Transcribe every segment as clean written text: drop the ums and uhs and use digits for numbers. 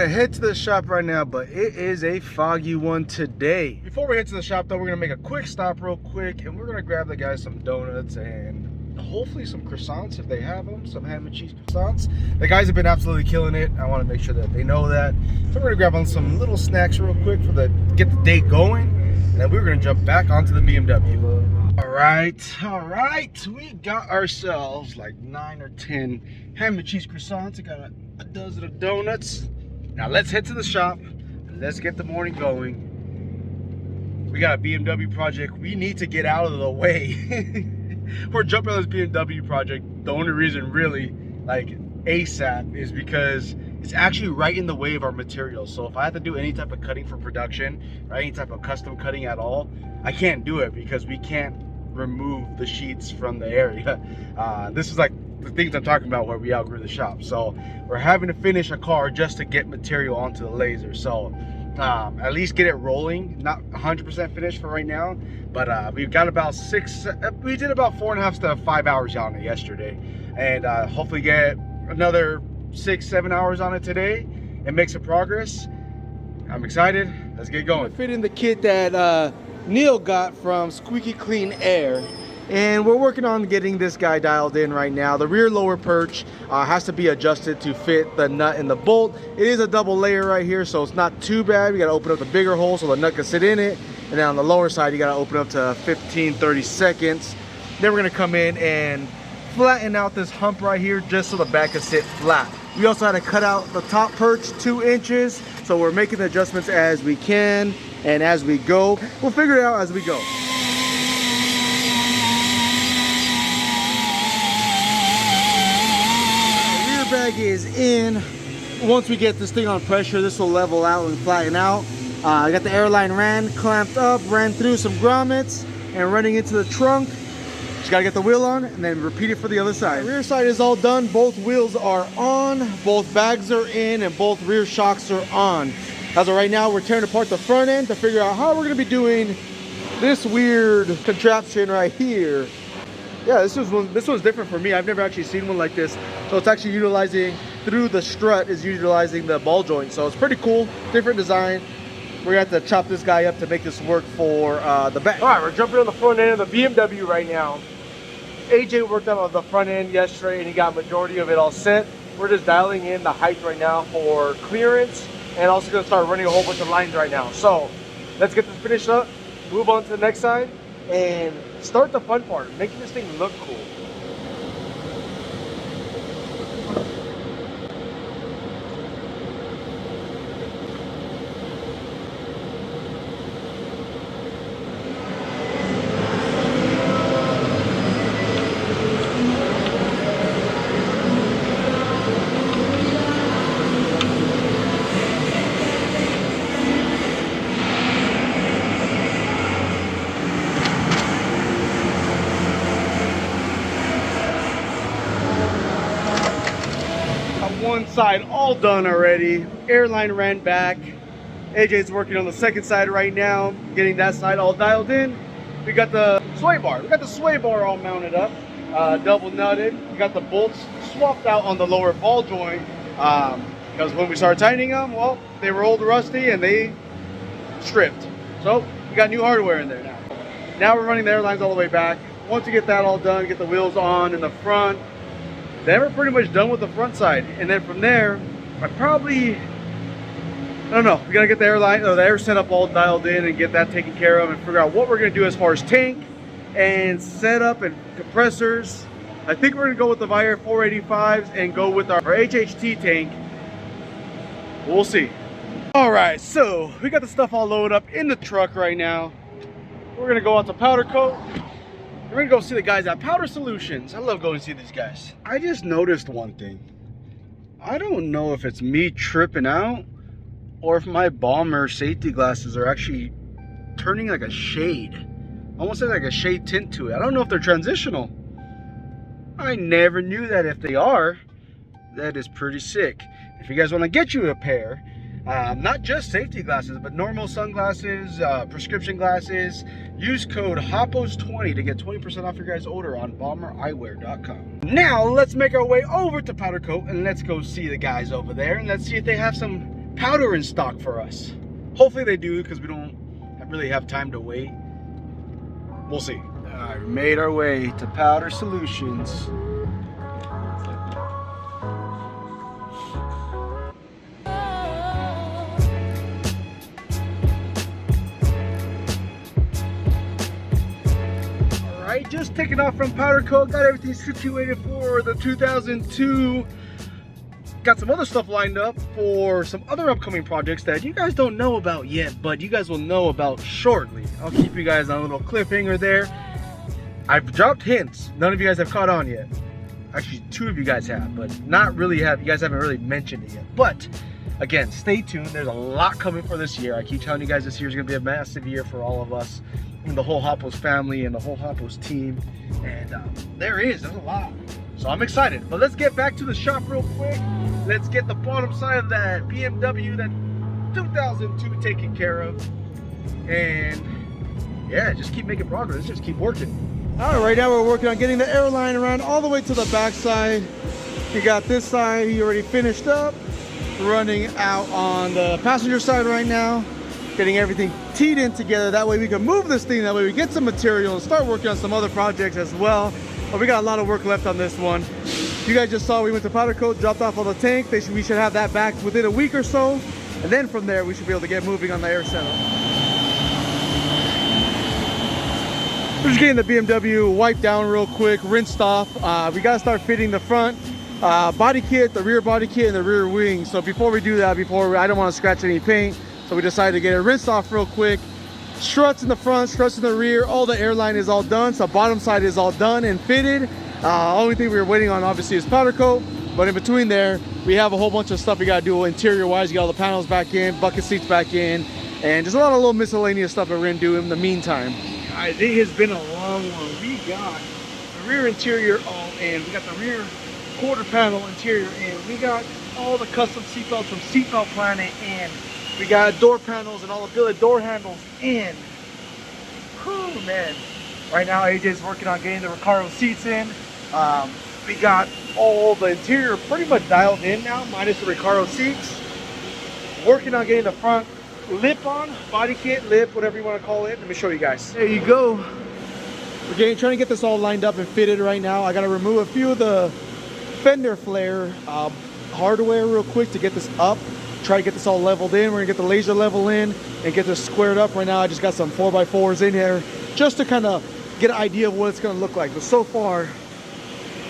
gonna head to the shop right now, but it is a foggy one today. Before we head to the shop though, we're gonna make a quick stop real quick, and we're gonna grab the guys some donuts and hopefully some croissants if they have them, some ham and cheese croissants. The guys have been absolutely killing it. I want to make sure that they know that. So we're gonna grab on some little snacks real quick for get the day going, and then we're gonna jump back onto the BMW. All right, we got ourselves like 9 or 10 ham and cheese croissants. I got a dozen of donuts. Now let's head to the shop and let's get the morning going. We got a BMW project we need to get out of the way. We're jumping on this BMW project. The only reason really, like ASAP, is because it's actually right in the way of our materials. So if I have to do any type of cutting for production, or any type of custom cutting at all, I can't do it because we can't remove the sheets from the area. This is like the things I'm talking about where we outgrew the shop. So we're having to finish a car just to get material onto the laser. So at least get it rolling. Not 100% finished for right now, but we've got about we did about 4.5 to 5 hours on it yesterday, and hopefully get another 6-7 hours on it today and make some progress. I'm excited. Let's get going. Fit in the kit that Neil got from Squeaky Clean Air, and we're working on getting this guy dialed in right now. The rear lower perch has to be adjusted to fit the nut and the bolt. It is a double layer right here, so it's not too bad. We got to open up the bigger hole so the nut can sit in it, and then on the lower side you got to open up to 15-30 seconds. Then we're going to come in and flatten out this hump right here just so the back can sit flat. We also had to cut out the top perch 2 inches, so we're making the adjustments as we can and as we go. We'll figure it out as we go. The rear bag is in. Once we get this thing on pressure, this will level out and flatten out. I got the airline ran clamped up, ran through some grommets and running into the trunk. Just gotta get the wheel on and then repeat it for the other side. The rear side is all done. Both wheels are on, both bags are in, and both rear shocks are on. As of right now, we're tearing apart the front end to figure out how we're gonna be doing this weird contraption right here. Yeah, this one's different for me. I've never actually seen one like this. So it's actually utilizing, through the strut, is utilizing the ball joint. So it's pretty cool, different design. We're gonna have to chop this guy up to make this work for the back. All right, we're jumping on the front end of the BMW right now. AJ worked on the front end yesterday and he got majority of it all set. We're just dialing in the height right now for clearance, and also gonna start running a whole bunch of lines right now. So let's get this finished up, move on to the next side, and start the fun part, making this thing look cool. One side all done already. Airline ran back. AJ's working on the second side right now, getting that side all dialed in. We got the sway bar. We got the sway bar all mounted up, double nutted. We got the bolts swapped out on the lower ball joint because when we started tightening them, well, they were old rusty and they stripped. So we got new hardware in there now. Now we're running the airlines all the way back. Once we get that all done, get the wheels on in the front, then we're pretty much done with the front side. And then from there, I don't know, we gotta get the air setup all dialed in and get that taken care of and figure out what we're gonna do as far as tank and setup and compressors. I think we're gonna go with the Viair 485s and go with our HHT tank. We'll see. All right, so we got the stuff all loaded up in the truck right now. We're gonna go out to powder coat. We're gonna go see the guys at Powder Solutions. I love going to see these guys. I just noticed one thing. I don't know if it's me tripping out or if my bomber safety glasses are actually turning like a shade. Almost like a shade tint to it. I don't know if they're transitional. I never knew that. If they are, that is pretty sick. If you guys want to get you a pair, not just safety glasses, but normal sunglasses, prescription glasses, use code HOPPOS20 to get 20% off your guys' order on bombereyewear.com. Now let's make our way over to Powder Coat and let's go see the guys over there and let's see if they have some powder in stock for us. Hopefully they do, because we don't really have time to wait. We'll see. We made our way to Powder Solutions. Alright, just taking off from Powder Coat, got everything situated for the 2002. Got some other stuff lined up for some other upcoming projects that you guys don't know about yet, but you guys will know about shortly. I'll keep you guys on a little cliffhanger there. I've dropped hints. None of you guys have caught on yet. Actually, 2 of you guys have, but not really have. You guys haven't really mentioned it yet. But again, stay tuned. There's a lot coming for this year. I keep telling you guys this year is going to be a massive year for all of us, and the whole Hoppos family and the whole Hoppos team. And there's a lot. So I'm excited. But let's get back to the shop real quick. Let's get the bottom side of that BMW, that 2002 taken care of. And yeah, just keep making progress. Just keep working. All right, right now we're working on getting the airline around all the way to the back side. You got this side, he already finished up. Running out on the passenger side right now. Getting everything teed in together. That way we can move this thing. That way we get some material and start working on some other projects as well. But we got a lot of work left on this one. You guys just saw we went to Powder Coat, dropped off on the tank. We should have that back within a week or so. And then from there, we should be able to get moving on the air setup. We're just getting the BMW wiped down real quick, rinsed off. We gotta start fitting the front body kit, the rear body kit, and the rear wing. So before we do that, I don't want to scratch any paint. So we decided to get it rinsed off real quick. Struts in the front, struts in the rear, all the airline is all done. So bottom side is all done and fitted. Only thing we were waiting on obviously is powder coat, but in between there we have a whole bunch of stuff we got to do interior wise. You got all the panels back in, bucket seats back in, and just a lot of little miscellaneous stuff that we're gonna do in the meantime. It has been a long one. We got the rear interior all in, we got the rear quarter panel interior in, we got all the custom seatbelts from Seatbelt Planet in, we got door panels and all the billet door handles in. Whew, man. Right now AJ's working on getting the Recaro seats in. We got all the interior pretty much dialed in now, minus the Recaro seats. Working on getting the front lip on, body kit, lip, whatever you want to call it. Let me show you guys. There you go. We're trying to get this all lined up and fitted right now. I got to remove a few of the fender flare hardware real quick to get this up. Try to get this all leveled in. We're gonna get the laser level in and get this squared up. Right now I just got some 4x4s in here just to kind of get an idea of what it's gonna look like. But so far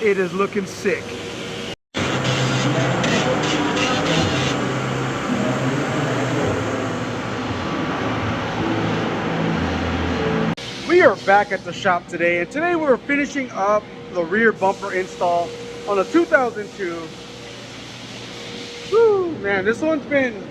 it is looking sick. We are back at the shop today, and today we're finishing up the rear bumper install on a 2002. Woo, man, this one's been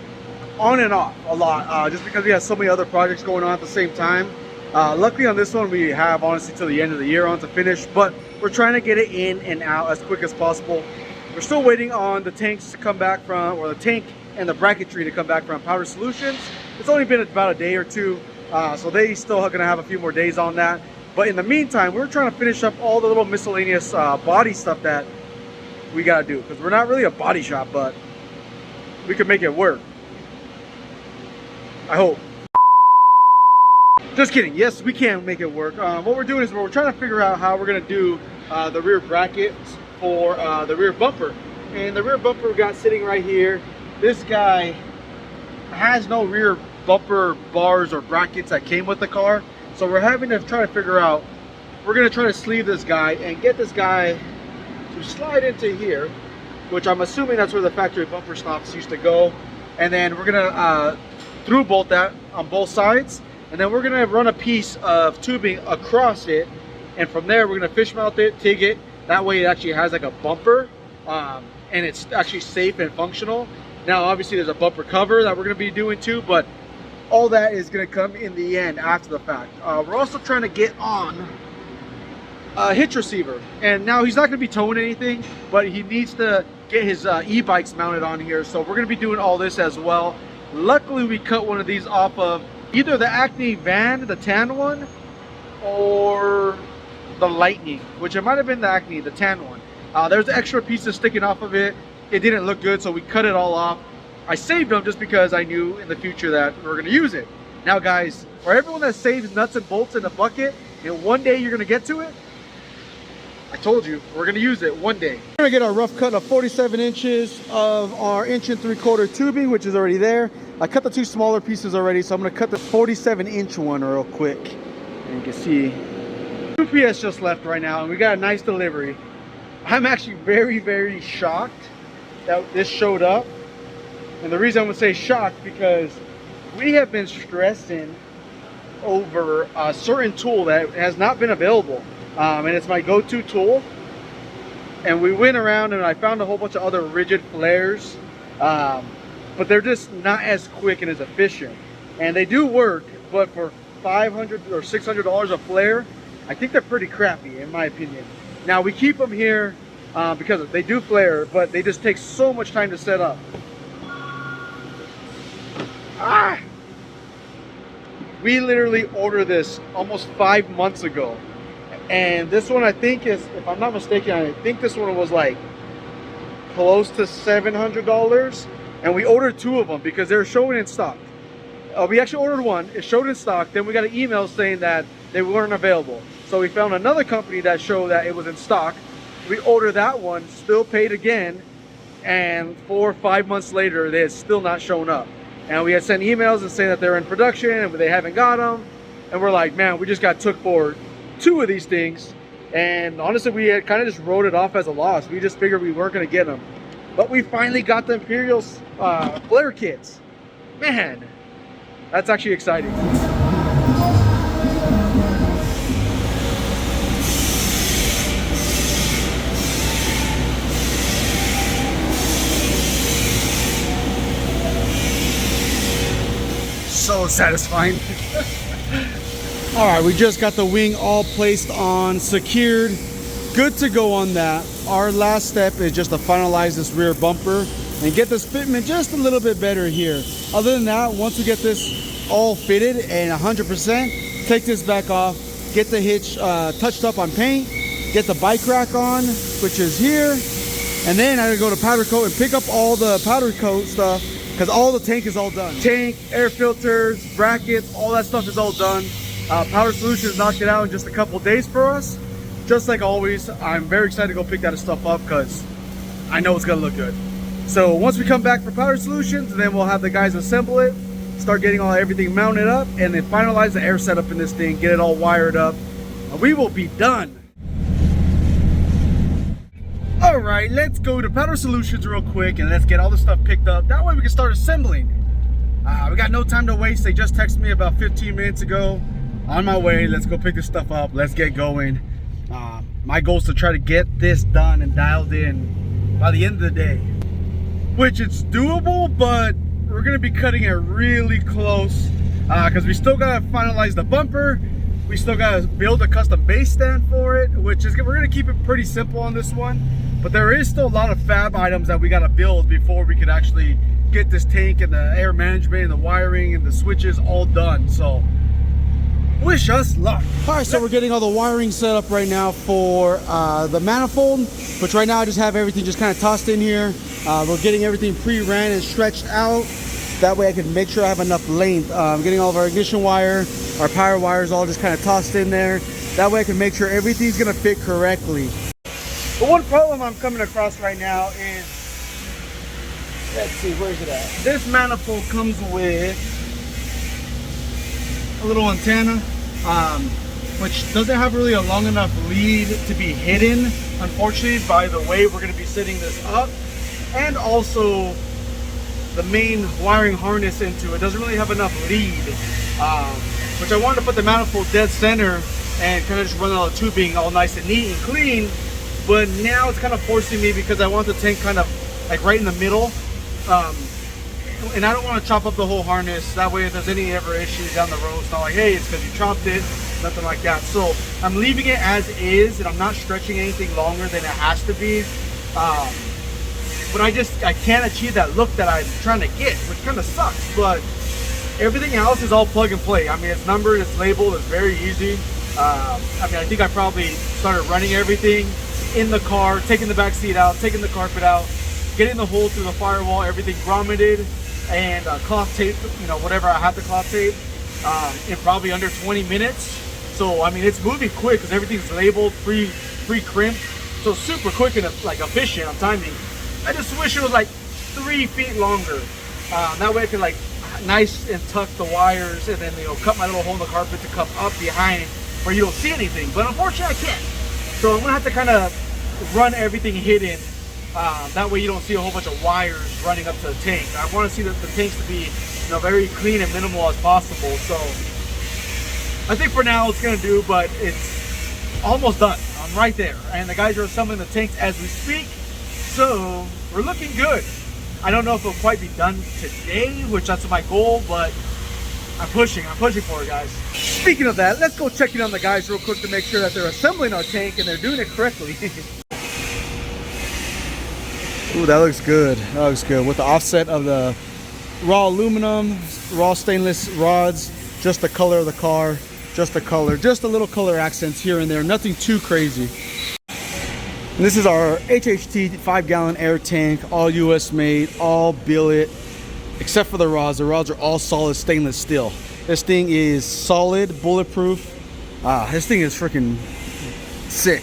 on and off a lot, just because we have so many other projects going on at the same time. Luckily on this one we have honestly till the end of the year on to finish, but we're trying to get it in and out as quick as possible. We're still waiting on the tanks to come back from, or the tank and the bracketry to come back from Powder Solutions. It's only been about a day or two, so they still are gonna have a few more days on that. But in the meantime, we're trying to finish up all the little miscellaneous body stuff that we gotta do, because we're not really a body shop, but we can make it work. I hope. Just kidding. Yes, we can make it work. What we're doing is we're trying to figure out how we're going to do the rear brackets for the rear bumper. And the rear bumper we got sitting right here. This guy has no rear bumper bars or brackets that came with the car. So we're having to try to figure out, we're going to try to sleeve this guy and get this guy to slide into here, which I'm assuming that's where the factory bumper stops used to go. And then we're gonna through bolt that on both sides, and then we're gonna run a piece of tubing across it, and from there we're gonna fish mount it, TIG it. That way it actually has like a bumper, and it's actually safe and functional. Now obviously there's a bumper cover that we're gonna be doing too, but all that is gonna come in the end after the fact. We're also trying to get on a hitch receiver, and now he's not going to be towing anything, but he needs to get his e-bikes mounted on here, so we're going to be doing all this as well. Luckily we cut one of these off of either the Acme van, the tan one, or the Lightning, which it might have been the Acme, the tan one. There's extra pieces sticking off of it. It didn't look good, so we cut it all off. I saved them just because I knew in the future that we were gonna use it. Now guys, for everyone that saves nuts and bolts in a bucket, and one day you're gonna get to it, I told you, we're gonna use it one day. We're gonna get our rough cut of 47 inches of our 1 3/4 tubing, which is already there. I cut the 2 smaller pieces already, so I'm gonna cut the 47-inch one real quick. And you can see, UPS just left right now, and we got a nice delivery. I'm actually very, very shocked that this showed up. And the reason I'm gonna say shocked, because we have been stressing over a certain tool that has not been available. And it's my go-to tool. And we went around and I found a whole bunch of other rigid flares, but they're just not as quick and as efficient. And they do work, but for $500 or $600 a flare, I think they're pretty crappy in my opinion. Now we keep them here because they do flare, but they just take so much time to set up. We literally ordered this almost 5 months ago. And this one, I think, is, if I'm not mistaken, I think this one was like close to $700. And we ordered 2 of them because they were showing in stock. We actually ordered one, it showed in stock. Then we got an email saying that they weren't available. So we found another company that showed that it was in stock. We ordered that one, still paid again. And 4 or 5 months later, they had still not shown up. And we had sent emails and saying that they're in production and they haven't got them. And we're like, man, we just got took for 2 of these things, and honestly we had kind of just wrote it off as a loss. We just figured we weren't going to get them, but we finally got the Imperial flare kits. Man, that's actually exciting. So satisfying. All right, we just got the wing all placed on, secured, good to go on that. Our last step is just to finalize this rear bumper and get this fitment just a little bit better here. Other than that, once we get this all fitted and 100%, take this back off, get the hitch touched up on paint, get the bike rack on, which is here, and then I gotta go to powder coat and pick up all the powder coat stuff because all the tank is all done. Tank, air filters, brackets, all that stuff is all done. Powder Solutions knocked it out in just a couple days for us. Just like always, I'm very excited to go pick that stuff up because I know it's gonna look good. So once we come back for Powder Solutions, then we'll have the guys assemble it, start getting everything mounted up, and then finalize the air setup in this thing, get it all wired up, and we will be done. All right, let's go to Powder Solutions real quick and let's get all the stuff picked up. That way we can start assembling. We got no time to waste. They just texted me about 15 minutes ago. On my way, let's go pick this stuff up. Let's get going. My goal is to try to get this done and dialed in by the end of the day, which it's doable, but we're gonna be cutting it really close because we still gotta finalize the bumper. We still gotta build a custom base stand for it, which is, we're gonna keep it pretty simple on this one, but there is still a lot of fab items that we gotta build before we could actually get this tank and the air management and the wiring and the switches all done. So wish us luck. All right, so we're getting all the wiring set up right now for the manifold, which right now I just have everything just kind of tossed in here. We're getting everything pre-ran and stretched out. That way I can make sure I have enough length. Getting all of our ignition wire, our power wires all just kind of tossed in there. That way I can make sure everything's gonna fit correctly. But one problem I'm coming across right now is, let's see, where's it at? This manifold comes with a little antenna, which doesn't have really a long enough lead to be hidden, unfortunately, by the way we're going to be setting this up. And also the main wiring harness into it doesn't really have enough lead, which I wanted to put the manifold dead center and kind of just run all the tubing all nice and neat and clean. But now it's kind of forcing me because I want the tank kind of like right in the middle. And I don't want to chop up the whole harness. That way if there's any ever issues down the road, it's not like, hey, it's because you chopped it, nothing like that. So I'm leaving it as is, and I'm not stretching anything longer than it has to be. But I can't achieve that look that I'm trying to get, which kind of sucks. But everything else is all plug and play. I mean, it's numbered, it's labeled, it's very easy. I mean, I think I probably started running everything in the car, taking the back seat out, taking the carpet out. getting the hole through the firewall, everything grommeted, and cloth tape, you know, whatever I have to cloth tape, in probably under 20 minutes. So I mean, it's moving quick because everything's labeled, pre-crimped, so super quick and like efficient on timing. I just wish it was like 3 feet longer. That way I could like nice and tuck the wires, and then, you know, cut my little hole in the carpet to come up behind where you don't see anything. But unfortunately I can't. So I'm gonna have to kind of run everything hidden. That way you don't see a whole bunch of wires running up to the tank. I want to see the tanks to be, you know, very clean and minimal as possible. So I think for now it's gonna do, but it's almost done. I'm right there, and the guys are assembling the tanks as we speak. So we're looking good. I don't know if it'll quite be done today, which that's my goal, but I'm pushing for it, guys. Speaking of that, let's go check in on the guys real quick to make sure that they're assembling our tank and they're doing it correctly. Ooh, that looks good. That looks good. With the offset of the raw aluminum, raw stainless rods, just the color of the car, just the color, just a little color accents here and there, nothing too crazy. And this is our HHT 5-gallon air tank, all US made, all billet, except for the rods. The rods are all solid stainless steel. This thing is solid, bulletproof. This thing is freaking sick.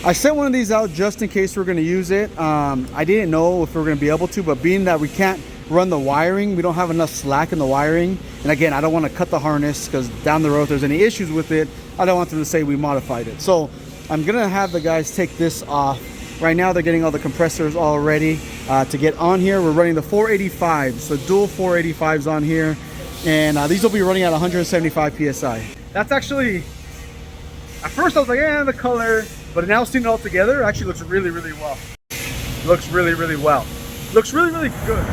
I sent one of these out just in case we're gonna use it. I didn't know if we were gonna be able to, but being that we can't run the wiring, we don't have enough slack in the wiring. And again, I don't wanna cut the harness because down the road, if there's any issues with it, I don't want them to say we modified it. So I'm gonna have the guys take this off. Right now they're getting all the compressors all ready to get on here. We're running the 485s, the dual 485s on here. And these will be running at 175 PSI. That's actually, at first I was like, the color, but now seeing it all together, it actually looks really, really well. Looks really, really well. Looks really, really good.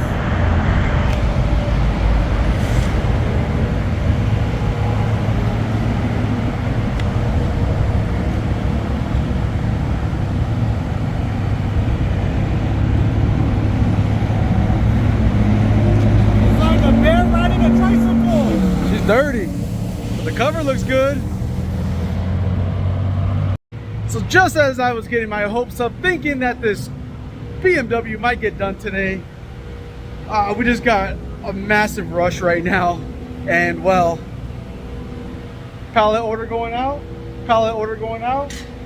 Dirty, but the cover looks good. So just as I was getting my hopes up, thinking that this BMW might get done today, we just got a massive rush right now, and well, pallet order going out,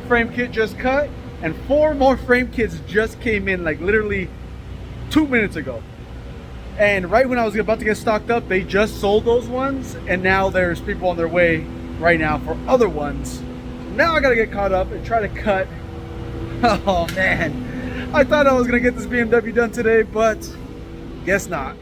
frame kit just cut, and 4 more frame kits just came in like literally 2 minutes ago. And right when I was about to get stocked up, they just sold those ones, and now there's people on their way right now for other ones. Now I gotta get caught up and try to cut. Oh man, I thought I was gonna get this BMW done today, but guess not.